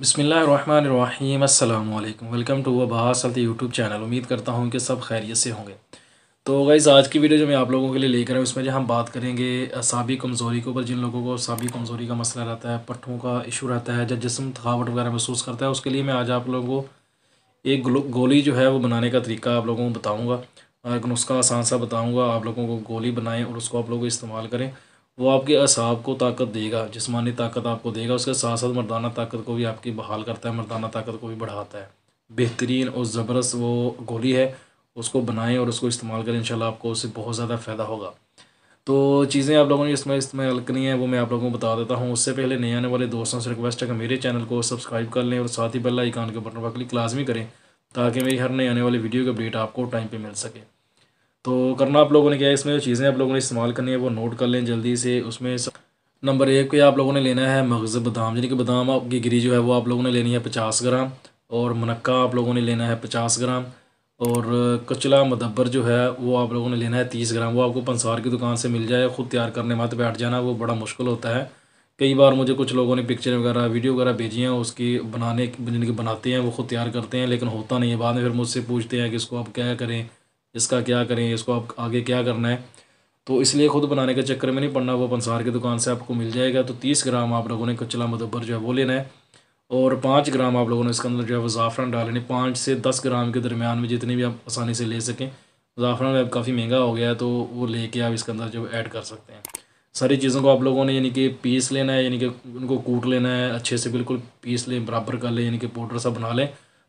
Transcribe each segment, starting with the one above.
बिस्मिल्लाहिर्रहमानिर्रहीम अस्सलाम वालेकुम। Welcome to Abbas health YouTube channel. उम्मीद करता हूँ कि सब खैरियत से होंगे। तो गाइज़ आज की वीडियो जो मैं आप लोगों के लिए लेकर आया हूँ उसमें जो हम बात करेंगे असाबी कमज़ोरी के ऊपर। जिन लोगों को असाबी कमज़ोरी का मसला रहता है, पट्ठों का इशू रहता है, जब जिस्म थकावट वगैरह महसूस करता है, उसके लिए मैं आज आप लोगों को एक गोली जो है वो बनाने का तरीका आप लोगों को बताऊँगा। एक नुस्खा आसान सा बताऊँगा, आप लोगों को गोली बनाएं और उसको आप लोग इस्तेमाल करें। वो आपके असाब को ताकत देगा, जिस्मानी ताकत आपको देगा, उसके साथ साथ मर्दाना ताकत को भी आपकी बहाल करता है, मर्दाना ताकत को भी बढ़ाता है। बेहतरीन और ज़बरदस्त वो गोली है, उसको बनाएं और उसको इस्तेमाल करें। इंशाल्लाह आपको उससे बहुत ज़्यादा फ़ायदा होगा। तो चीज़ें आप लोगों ने इसमें इस्तेमाल करनी है वो मैं आप लोगों को बता देता हूँ। उससे पहले नए आने वाले दोस्तों से रिक्वेस्ट है कि मेरे चैनल को सब्सक्राइब कर लें और साथ ही बेल आइकन के बटन पर क्लिक लाजमी करें, ताकि मेरी हर नए आने वाली वीडियो की अपडेट आपको टाइम पे मिल सके। तो करना आप लोगों ने क्या है, इसमें जो चीज़ें आप लोगों ने इस्तेमाल करनी है वो नोट कर लें जल्दी से। उसमें नंबर 1 पे आप लोगों ने लेना है मगज़ बादाम, यानी कि बादाम की गिरी जो है वो आप लोगों ने लेनी है 50 ग्राम। और मुनक्का आप लोगों ने लेना है 50 ग्राम। और कचला मदब्बर जो है वो आप लोगों ने लेना है 30 ग्राम। वो आपको पंसार की दुकान से मिल जाए, ख़ुद तैयार करने मत बैठ जाना, वो बड़ा मुश्किल होता है। कई बार मुझे कुछ लोगों ने पिक्चर वगैरह वीडियो वगैरह भेजी हैं उसकी बनाने, जिनके बनाते हैं वो ख़ुद तैयार करते हैं, लेकिन होता नहीं है। बाद में फिर मुझसे पूछते हैं कि इसको आप क्या करें, इसका क्या करें, इसको आप आगे क्या करना है। तो इसलिए ख़ुद बनाने के चक्कर में नहीं पड़ना, वो पंसार की दुकान से आपको मिल जाएगा। तो 30 ग्राम आप लोगों ने कचला मुदब्बर जो है वो लेना है। और 5 ग्राम आप लोगों ने इसके अंदर जो है वो ज़ाफ़रान डालने, 5 से 10 ग्राम के दरमियान में जितनी भी आप आसानी से ले सकें। ज़ाफ़रान अब काफ़ी महंगा हो गया है, तो वो लेके आप इसके अंदर जो ऐड कर सकते हैं। सारी चीज़ों को आप लोगों ने यानी कि पीस लेना है, यानी कि उनको कूट लेना है, अच्छे से बिल्कुल पीस लें, बराबर कर लें, यानी कि पाउडर सा बना लें,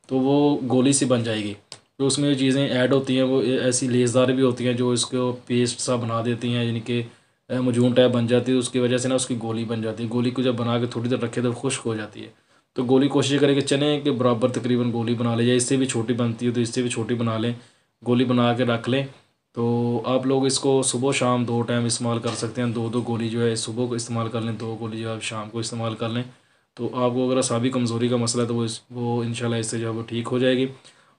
तो वो गोली सी बन जाएगी। तो उसमें जो चीज़ें ऐड होती हैं वो ऐसी लेसदार भी होती हैं जो इसको पेस्ट सा बना देती हैं, यानी कि मजून टाइप बन जाती है। उसकी वजह से ना उसकी गोली बन जाती है। गोली को जब बना के थोड़ी देर रखे तो खुश्क हो जाती है। तो गोली कोशिश करें कि चने के बराबर तकरीबन गोली बना लें, या इससे भी छोटी बनती है तो इससे भी छोटी बना लें, गोली बना के रख लें। तो आप लोग इसको सुबह शाम 2 टाइम इस्तेमाल कर सकते हैं। 2-2 गोली जो है सुबह को इस्तेमाल कर लें, 2 गोली जो है शाम को इस्तेमाल कर लें। तो आपको अगर असाबी कमज़ोरी का मसला है तो वो इंशाल्लाह इससे जो है वो ठीक हो जाएगी।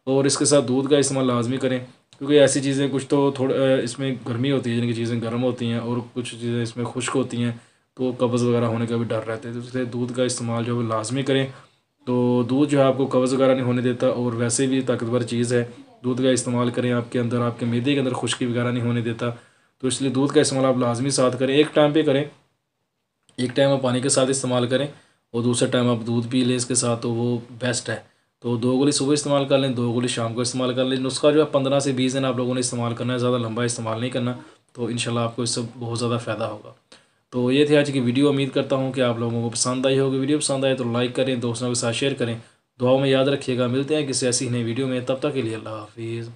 और इसके साथ दूध का इस्तेमाल लाजमी करें, क्योंकि ऐसी चीज़ें कुछ तो थोड़ा इसमें गर्मी होती है, जिनकी चीज़ें गर्म होती हैं, और कुछ चीज़ें इसमें खुश्क होती हैं, तो कब्ज़ वगैरह होने का भी डर रहता है। तो इसलिए दूध का इस्तेमाल जो है वो लाजमी करें। तो दूध जो है आपको कब्ज़ वगैरह नहीं होने देता, और वैसे भी ताकतवर चीज़ है। दूध का इस्तेमाल करें, आपके अंदर आपके मैदे के अंदर खुश्की वगैरह नहीं होने देता। तो इसलिए दूध का इस्तेमाल आप लाजमी साथ करें। एक टाइम पे करें, एक टाइम आप पानी के साथ इस्तेमाल करें और दूसरे टाइम आप दूध पी लें इसके साथ, तो वो बेस्ट है। तो 2 गोली सुबह इस्तेमाल कर लें, 2 गोली शाम को इस्तेमाल कर लें। नुस्खा जो है 15 से 20 दिन आप लोगों ने इस्तेमाल करना है, ज़्यादा लंबा इस्तेमाल नहीं करना। तो इंशाल्लाह आपको इससे बहुत ज़्यादा फ़ायदा होगा। तो ये थी आज की वीडियो। उम्मीद करता हूँ कि आप लोगों को पसंद आई होगी। वीडियो पसंद आए तो लाइक करें, दोस्तों के साथ शेयर करें, दुआओं में याद रखिएगा। मिलते हैं किसी ऐसी नई वीडियो में, तब तक के लिए अल्लाह हाफिज़।